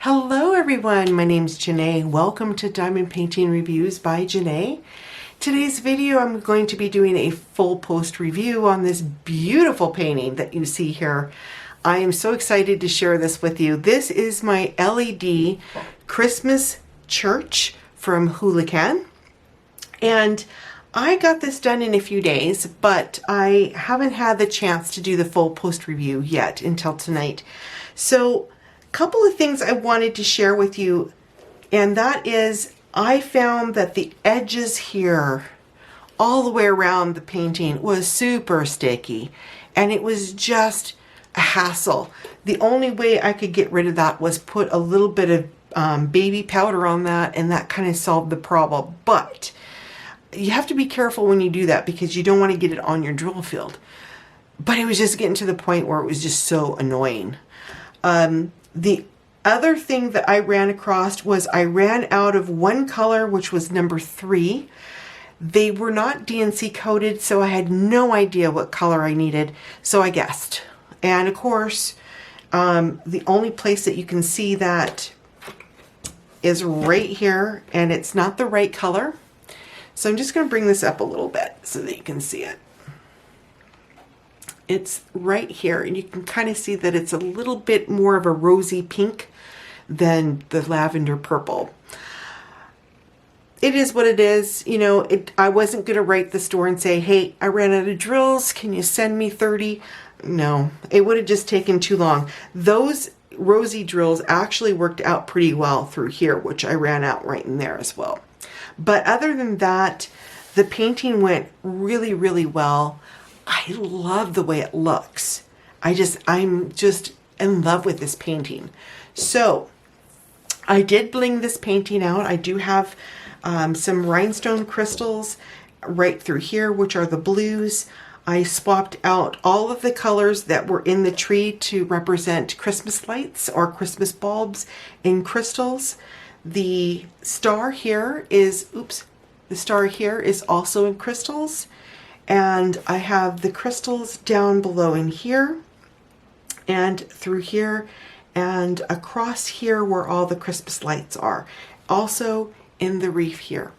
Hello everyone, my name's Jene. Welcome to Diamond Painting Reviews by Jene. Today's video I'm going to be doing a full post review on this beautiful painting that you see here. I am so excited to share this with you. This is my LED Christmas church from Houlihan, and I got this done in a few days, but I haven't had the chance to do the full post review yet until tonight. So couple of things I wanted to share with you, and that is I found that the edges here all the way around the painting was super sticky, and it was just a hassle. The only way I could get rid of that was put a little bit of baby powder on that, and that kind of solved the problem. But you have to be careful when you do that because you don't want to get it on your drill field. But it was just getting to the point where it was just so annoying. The other thing that I ran across was I ran out of one color, which was number 3. They were not DNC coated, so I had no idea what color I needed, so I guessed. And of course, the only place that you can see that is right here, and it's not the right color. So I'm just going to bring this up a little bit so that you can see it. It's right here, and you can kind of see that it's a little bit more of a rosy pink than the lavender purple. It is what it is. You know, I wasn't going to write the store and say, hey, I ran out of drills. Can you send me 30? No, it would have just taken too long. Those rosy drills actually worked out pretty well through here, which I ran out right in there as well. But other than that, the painting went really, really well. I love the way it looks. I'm just in love with this painting. So I did bling this painting out. I do have some rhinestone crystals right through here, which are the blues. I swapped out all of the colors that were in the tree to represent Christmas lights or Christmas bulbs in crystals. The star here is, the star here is also in crystals. And I have the crystals down below in here and through here and across here where all the Christmas lights are. Also in the reef here.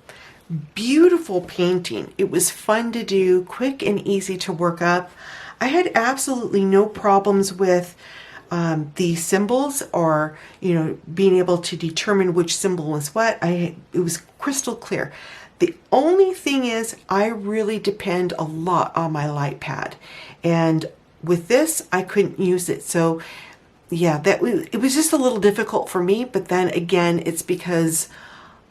Beautiful painting. It was fun to do, quick and easy to work up. I had absolutely no problems with the symbols or, you know, being able to determine which symbol was what. It was crystal clear. The only thing is I really depend a lot on my light pad, and with this I couldn't use it. So yeah, it was just a little difficult for me, but then again, it's because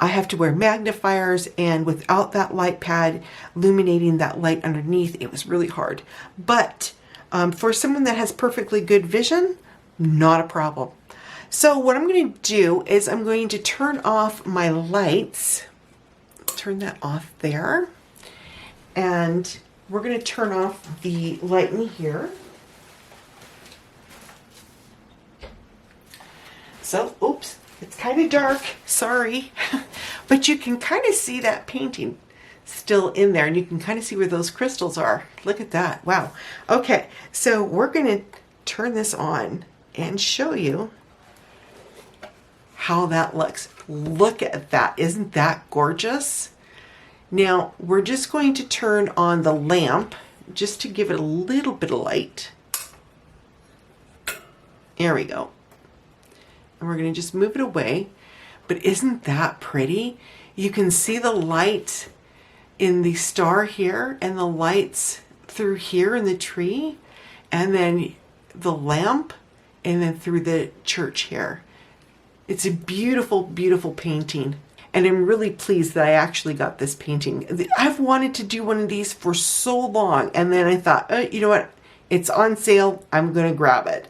I have to wear magnifiers, and without that light pad illuminating that light underneath, it was really hard. But for someone that has perfectly good vision, not a problem. So what I'm going to do is I'm going to turn off my lights. Turn that off there, and we're going to turn off the light in here. So, oops, it's kind of dark, sorry, but you can kind of see that painting still in there, and you can kind of see where those crystals are. Look at that, wow. Okay, so we're going to turn this on and show you how that looks. Look at that. Isn't that gorgeous? Now we're just going to turn on the lamp just to give it a little bit of light. There we go. And we're going to just move it away. But isn't that pretty? You can see the light in the star here and the lights through here in the tree, and then the lamp, and then through the church here. It's a beautiful, beautiful painting, and I'm really pleased that I actually got this painting. I've wanted to do one of these for so long, and then I thought, oh, you know what? It's on sale. I'm going to grab it.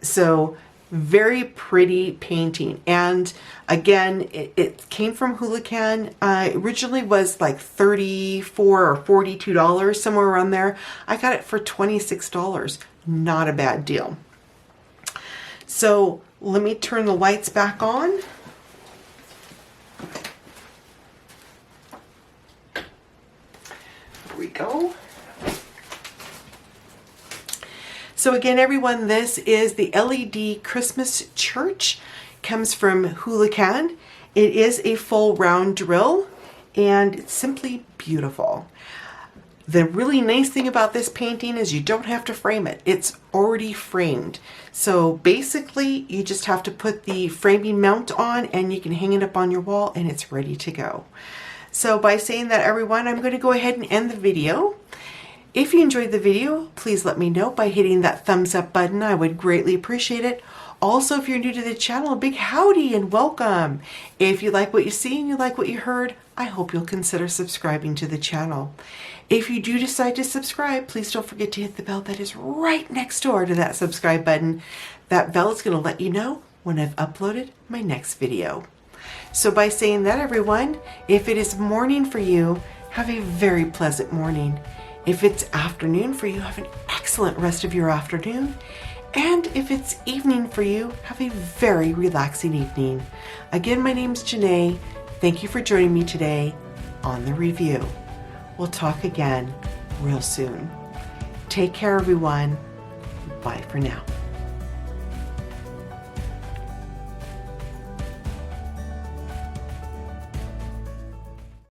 So very pretty painting. And again, it came from Houlihan. Originally was like $34 or $42, somewhere around there. I got it for $26. Not a bad deal. So let me turn the lights back on. There we go. So again, everyone, this is the LED Christmas Church comes from Hulacan. It is a full round drill and it's simply beautiful. The really nice thing about this painting is you don't have to frame it. It's already framed. So basically you just have to put the framing mount on and you can hang it up on your wall and it's ready to go. So by saying that, everyone, I'm going to go ahead and end the video. If you enjoyed the video, please let me know by hitting that thumbs up button. I would greatly appreciate it. Also, if you're new to the channel, a big howdy and welcome. If you like what you see and you like what you heard, I hope you'll consider subscribing to the channel. If you do decide to subscribe, please don't forget to hit the bell that is right next door to that subscribe button. That bell is going to let you know when I've uploaded my next video. So by saying that, everyone, if it is morning for you, have a very pleasant morning. If it's afternoon for you, have an excellent rest of your afternoon. And if it's evening for you, have a very relaxing evening. Again, my name's Jene. Thank you for joining me today on the review. We'll talk again real soon. Take care, everyone. Bye for now.